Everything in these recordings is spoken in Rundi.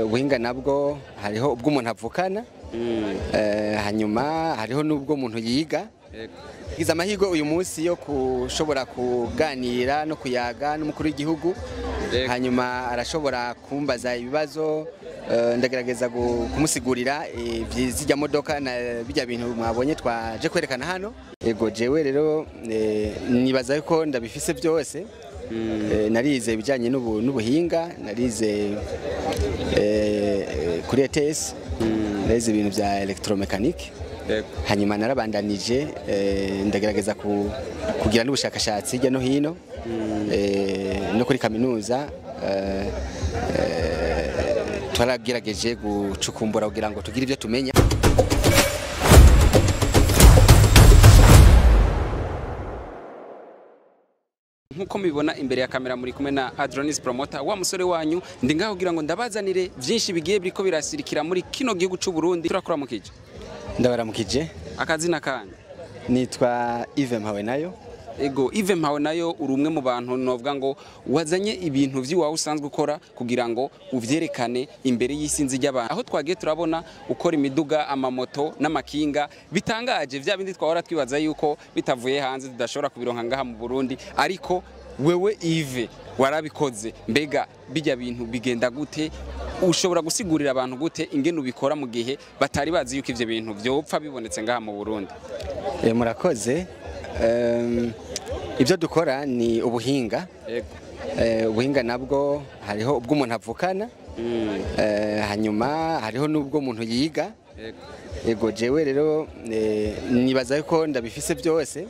ubuhinga nabwo hariho ubwo umuntu avukana hanyuma hariho n'ubwo umuntu yiga. Gize amahirwe uyu munsi yo kushobora kuganira no kuyaga n'umukuru w'igihugu, hanyuma arashobora kumbaza ibibazo, ndagerageza kumusigurira ivy'ijya modoka na bijya bintu mwabonye twaje kwerekana hano. Ego jewe rero nibaza ko ndabifise byose. Narize ibijyanye n'ubuhinga, narize kuri ETS, narize ibintu bya electromechanique, hanyuma narabandanije ndagerageza kugira n'ubushakashatsi hirya no hino no kuri kaminuza. Twaragerageje gucukumbura kugira ngo tugire ibyo tumenya. Nkuko mubibona imbere ya kamera muri kumwe na Adronis Promoter, wa musore wanyu ndi ngaho kugira ngo ndabazanire byinshi bigiye biriko birasirikira muri kino gihugu cy'u Burundi. Turakuramukije. Ndabaramukije. Akazina kanyu? Nitwa Yves Mpawenayo. Ego Yves Mpawenayo, uri umwe mu bantu novuga ngo wazanye ibintu vy'iwawe usanzwe ukora kugira ngo uvyerekane imbere y'isinzi ry'abantu. Aho twagiye turabona ukora imiduga, amamoto n'amakinga bitangaje, vya bindi twahora twibaza yuko bitavuye hanze tudashobora kubironka ngaha mu Burundi, ariko wewe Yves warabikoze. Mbega bijya bintu bigenda gute? Ushobora gusigurira abantu gute ingene ubikora mu gihe batari bazi yuko ivyo bintu vyopfa bibonetse ngaha mu Burundi? Murakoze. Ibyo dukora ni ubuhinga. Ubuhinga nabwo hariho ubwo umuntu avukana hanyuma hariho n'ubwo umuntu yiga. Ego jewe rero nibaza ko ndabifise byose.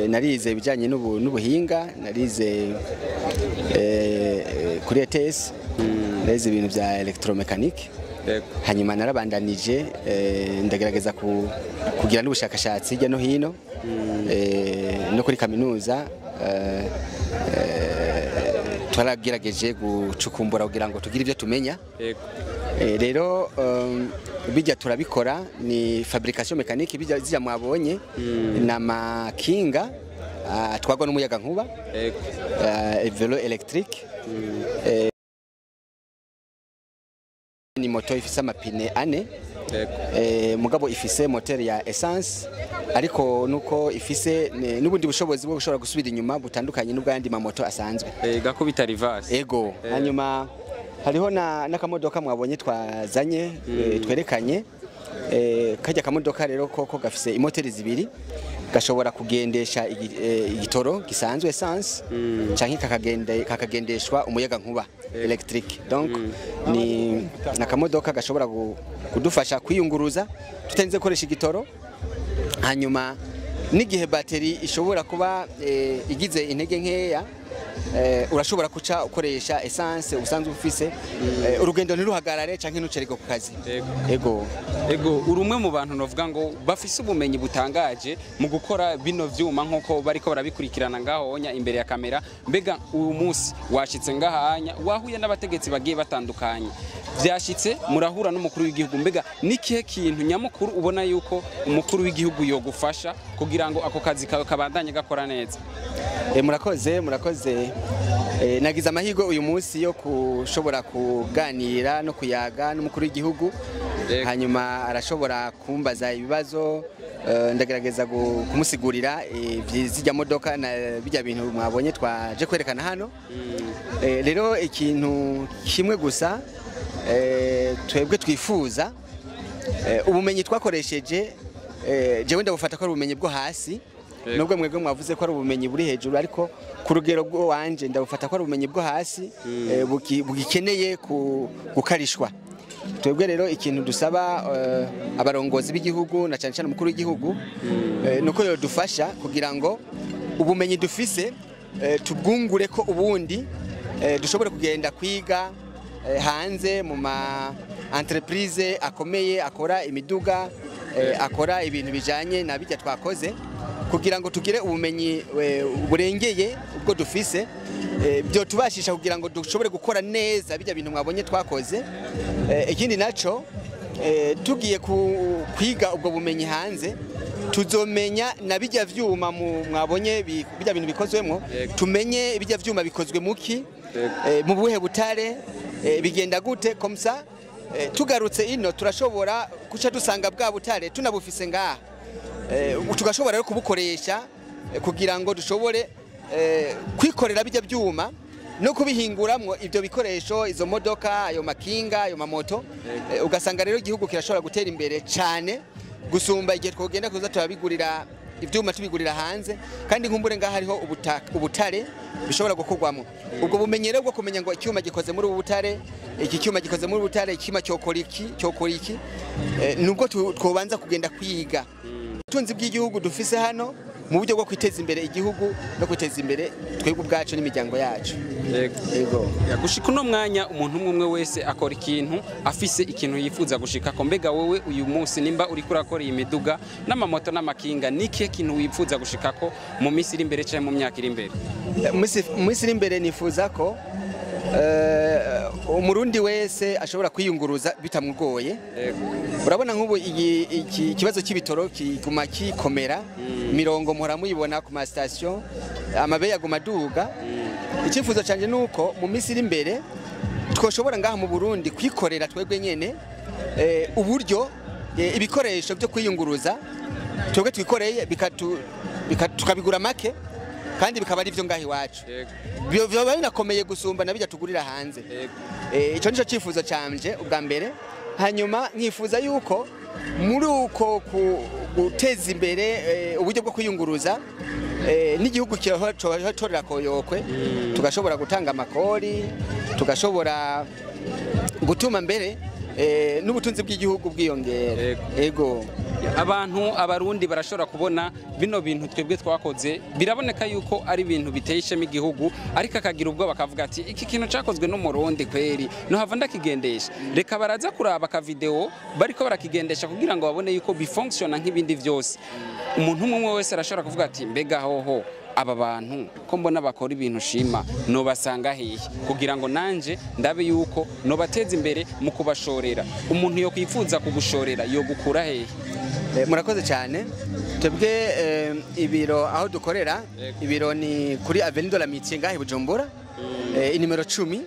Narize ibijyanye n'ubuhinga, narize kuri ETS, narize ibintu bya electromechanique, hanyuma narabandanije ndagerageza kugira n'ubushakashatsi hirya no hino no kuri kaminuza. Twaragerageje gucukumbura kugira ngo tugire ibyo tumenya. Rero bijya turabikora ni fabrication mécanique, bijya mwabonye n'amakinga twagwa n'umuyaga nkuba, velo électrique, ni moto ifise amapine ane, mugabo ifise moteur ya essence, ariko nuko ifise n'ubundi bushobozi bwo gushobora gusubira inyuma butandukanye n'ubwandi mamoto asanzwe. Gakubita reverse. Ego hanyuma hariho n'akamodoka mwabonye twazanye twerekanye. Kajya kamodoka rero koko gafise imoteri zibiri, gashobora kugendesha igitoro gisanzwe essence canke kakagendeshwa umuyaga nkuba electric. Donc ni nakamodoka gashobora kudufasha kwiyunguruza tutarinze koresha igitoro, hanyuma n'igihe bateri ishobora kuba igize intege nkeya urashobora kuca ukoresha essence usanzwe ufise, urugendo ntiruhagarare canke ntucereko ku kazi. Ego uri umwe mu bantu novuga ngo bafise ubumenyi butangaje mu gukora bino vyuma nkuko bariko barabikurikirana ngaho onya imbere ya kamera. Mbega uyu munsi washitse ngahanya, wahuye n'abategetsi bagiye batandukanye, vyashitse murahura n'umukuru w'igihugu, mbega nikihe kintu nyamukuru ubona yuko umukuru w'igihugu yogufasha kugira ngo ako kazi kawe kabandanye gakora neza? Murakoze. Nagize amahirwe uyu munsi yo kushobora kuganira no kuyaga n'umukuru w'igihugu, hanyuma arashobora kumbaza ibibazo, ndagerageza kumusigurira ivy'ijya modoka na bijya bintu mwabonye twaje kwerekana hano. Rero ikintu kimwe gusa twebwe twifuza, ubumenyi twakoresheje jewe ndabufata ko ari ubumenyi bwo hasi, nubwo mwebwe mwavuze ko ari ubumenyi buri hejuru, ariko ku rugero rwo wanje ndabufata ko ari ubumenyi bwo hasi bugikeneye gukarishwa. Twebwe rero ikintu dusaba abarongozi b'igihugu na cyane cyane umukuru w'igihugu nuko yodufasha kugira ngo ubumenyi dufise tubwungure ko ubundi dushobore kugenda kwiga hanze mu ma entreprise akomeye akora imiduga, akora ibintu bijanye na bijya twakoze, kugira ngo tugire ubumenyi burengeye ubwo dufise, byo tubashisha kugira ngo dushobore gukora neza bijya bintu mwabonye twakoze. Ikindi naco tugiye kwiga ubwo bumenyi hanze, tuzomenya na bijya vyuma mwabonye bijya bintu bikozwemo, tumenye bijya vyuma bikozwe muki, mu buhe butare, bigenda gute komsa tugarutse ino turashobora guca dusanga bwa butare tunabufise ngaha tugashobora rero kubukoresha kugira ngo dushobore kwikorera bijya byuma no kubihinguramwo ivyo bikoresho izo modoka ayo makinga ayo mamoto ugasanga rero igihugu kirashobora gutera imbere cyane gusumba igihe twogenda kuza turabigurira ivyuma tubigurira hanze kandi nkumbure ngaha hariho ubutare bishobora gukorwamo ubwo bumenyere bwo kumenya ngo icyuma gikoze muri ubutare iki cyuma gikoze muri ubutare ikima cyokora iki nubwo twobanza kugenda kwiga ubutunzi bw'igihugu dufise hano mu buryo bwo kwiteza imbere igihugu no kwiteza imbere twebwe ubwacu n'imiryango yacu. Yego gushika uno mwanya umuntu umwe wese akora ikintu afise ikintu yifuza gushika ko mbega wowe uyu munsi nimba uri kurakora iyi miduga n'amamoto n'amakinga nike kintu wifuza gushika ko mu minsi iri imbere cyangwa mu myaka iri imbere? Mu minsi iri imbere nifuza ko umurundi wese ashobora kwiyunguruza bitamugoye. Urabona nk'ubu iki kibazo cy'ibitoro kiguma kikomera mirongo muhora muyibona ku ma station amabeya guma duga. Icyifuzo cyanje nuko mu minsi iri imbere twoshobora ngaha mu Burundi kwikorera twebwe nyene uburyo ibikoresho byo kwiyunguruza twebwe twikoreye tukabigura make kandi bikaba ari byo ngahi wacu byo binakomeye gusumba nabijya tugurira hanze. Ico nico cyifuzo cyanje ubwa mbere hanyuma nkifuza yuko muri uko guteza imbere uburyo bwo kwiyunguruza n'igihugu cyohorera koyokwe tugashobora gutanga amakori tugashobora gutuma mbere n'ubutunzi bw'igihugu bwiyongera. Ego abarundi barashobora kubona bino bintu twebwe twakoze biraboneka yuko ari ibintu biteye ishema igihugu ariko akagira ubwo bakavuga ati iki kintu cyakozwe n'umurundi kweri no hava ndakigendesha reka baraza kuraba ka video bariko barakigendesha kugira ngo babone yuko bifunctiona nk'ibindi byose. Umuntu umwe wese arashobora kuvuga ati mbega hoho aba bantu ko mbona bakora ibintu shima no basanga hehe kugira ngo nanje ndabe yuko no bateza imbere mu kubashorera. Umuntu yo kwifuza kugushorera yo gukura hehe? Murakoze cyane twebwe ibiro aho dukorera ibiro ni kuri Avenue de l'Amitié ngahe Bujumbura inimero 10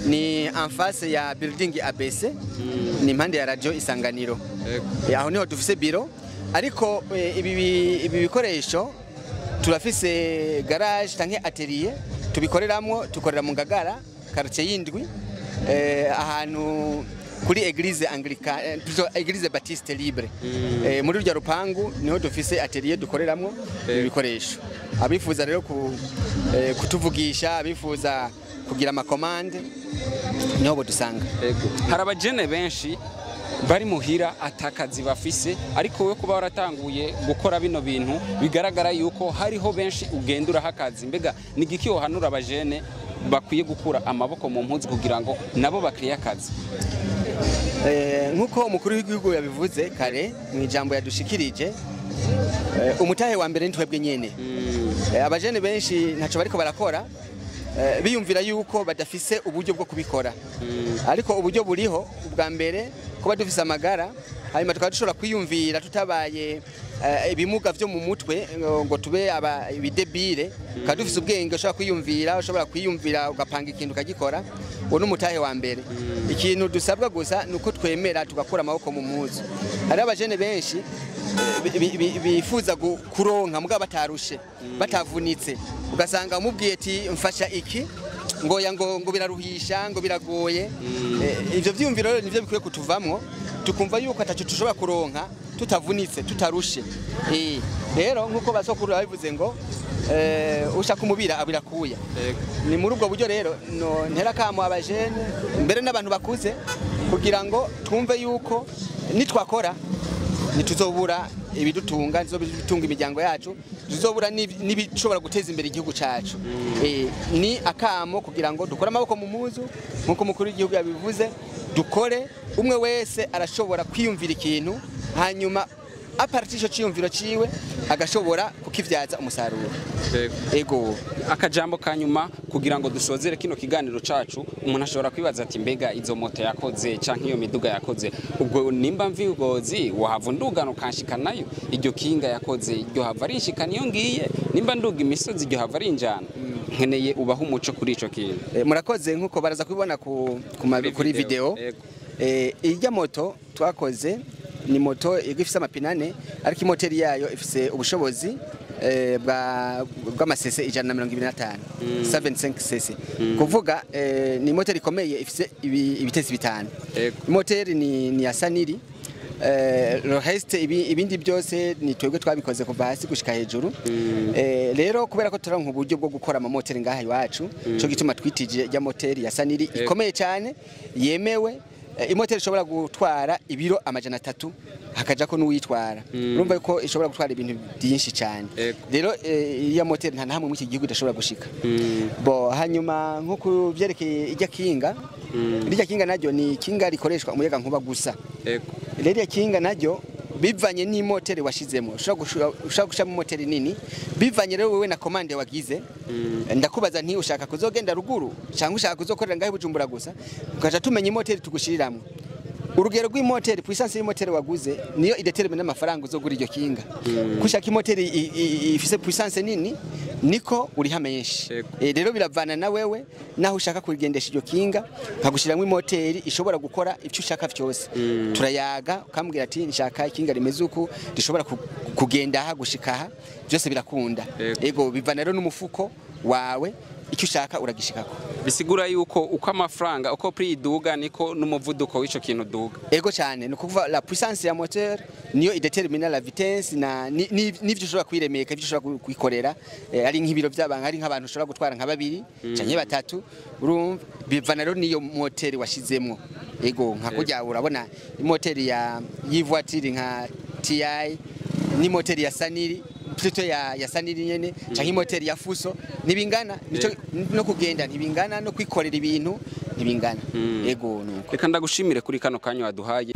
ni en face ya building ABC ni impande ya radio Isanganiro aho niho dufise biro ariko ibi bikoresho turafise garage tanke atelier tubikoreramo tukorera mu Ngagara quartier y'indwi ahantu kuri Eglise Anglicane Eglise Baptiste Libre muri rya rupangu niho dufise atelier dukoreramo ibikoresho. Abifuza rero kutuvugisha abifuza kugira amakomande niho bo dusanga. Hari abajene benshi bari muhira atakazi bafise ariko we kuba waratanguye gukora bino bintu bigaragara yuko hariho benshi ugendura hakazi mbega nigiki yohanura abajene bakwiye gukura amaboko mu mpuzu kugira ngo nabo bakriye akazi? Nkuko umukuru w'igihugu yabivuze kare mu ijambo yadushikirije umutahe wa mbere ntwebwe nyene abajene benshi ntaco bariko barakora biyumvira yuko badafise uburyo bwo kubikora ariko uburyo buriho ubwa mbere kuba dufise amagara hanyuma tukaba dushobora kwiyumvira tutabaye ibimuga vyo mu mutwe ngo tube ibidebire kandi dufise ubwenge ushobora kwiyumvira ugapanga ikintu ukagikora uwo n'umutahe wa mbere. Ikintu dusabwa gusa nuko twemera tugakura amaboko mu muzu. Hari abajene benshi bifuza kuronka mugabo batarushe batavunitse ugasanga umubwiye ati mfasha iki ngo biraruhisha ngo biragoye ivyo vyumviro nivyo bikwiye kutuvamwo tukumva yuko atacu tushobora kuronka tutavunitse tutarushe. Rero nkuko basokuru babivuze ngo ushaka umubira abirakuya. Ni muri ubwo buryo rero no ntera kamo abajene mbere n'abantu bakuze kugira ngo twumve yuko nitwakora nituzobura ibidutunga nizobitunga imiryango yacu tuzobura n'ibishobora guteza imbere igihugu cacu. Ni akamo kugira ngo dukore amaboko mu muzu nkuko umukuru w'igihugu yabivuze dukore umwe wese arashobora kwiyumvira ikintu hanyuma apartisho ciyumviro ciwe agashobora kukivyaza umusaruro. Ego akajambo kanyuma kugira ngo dusozere kino kiganiro cacu umuntu ashobora kwibaza ati mbega izo moto yakoze canke iyo miduga yakoze ubwo nimba mvigozi wahava ndugano kanshika nayo iryo kinga yakoze iryo hava rinshika niyo ngiye nimba nduga imisozi iryo hava rinjana nkeneye ubaho umuco kuri ico kintu. Murakoze nkuko baraza kubibona kuri video. Ijya moto twakoze ni moto igifise amapine ane ariko imoteri yayo ifise ubushobozi bw'amasese 125 75 cc kuvuga ni moteri ikomeye ifise ibitesi bitanu. Moteri ni ya Saniri. Le reste ibindi byose ni twebwe twabikoze kuva hasi gushika hejuru. Rero kubera ko turanka uburyo bwo gukora ama moteri ngaha iwacu cyo gituma twitije ya moteri ya Saniri ikomeye cyane yemewe. Imoteri ishobora gutwara ibiro 300 hakaja ko n'uwitwara. Urumva ko ishobora gutwara ibintu byinshi cyane. Rero iya moteri nta hamwe mu iki gihugu idashobora gushika. Bo hanyuma nko kuvyerekeye ijya kinga. Rijya kinga naryo ni kinga rikoreshwa umuyaga nkuba gusa. Rero kinga naryo bivanye ni moteri washizemo ushaka gushama moteri nini bivanye rero wewe na commande wagize ndakubaza nti ushaka kuzogenda ruguru cyangwa ushaka kuzokorera ngahe Bujumbura gusa ukaja tumenya moteri tugushiriramwe urugero rw'imoteri puissance y'imoteri waguze niyo idetermine amafaranga uzogura iryo kinga kushaka imoteri ifise puissance nini niko uri hamenshi rero biravana na wewe naho ushaka kurigendesha iryo kinga nkagushiramwe imoteri ishobora gukora icyo ushaka cyose turayaga ukambwira ati nshaka ikinga rimeze uku rishobora kugenda aha gushika aha byose birakunda ego bivana rero n'umufuko wawe icyo ushaka uragishikako bisigura yuko uko amafaranga uko prix iduga niko n'umuvuduko w'ico kintu duga ego cyane no kuvuga la puissance ya moteur niyo idetermine la vitesse na nivyo ushobora kwiremeka ivyo ushobora kwikorera ari nk'ibiro by'abanga ari nk'abantu ushobora gutwara nka babiri canke batatu urumva bivana rero niyo moteur washizemwo ego nka kujya urabona imoteri ya voiture nka TI ni moteur ya Saniri plutôt ya Saniri nyene canke moteri ya Fuso nibingana nico no kugenda nibingana no kwikorera ibintu nibingana ego nuko reka ndagushimire kuri kano kanyo waduhaye.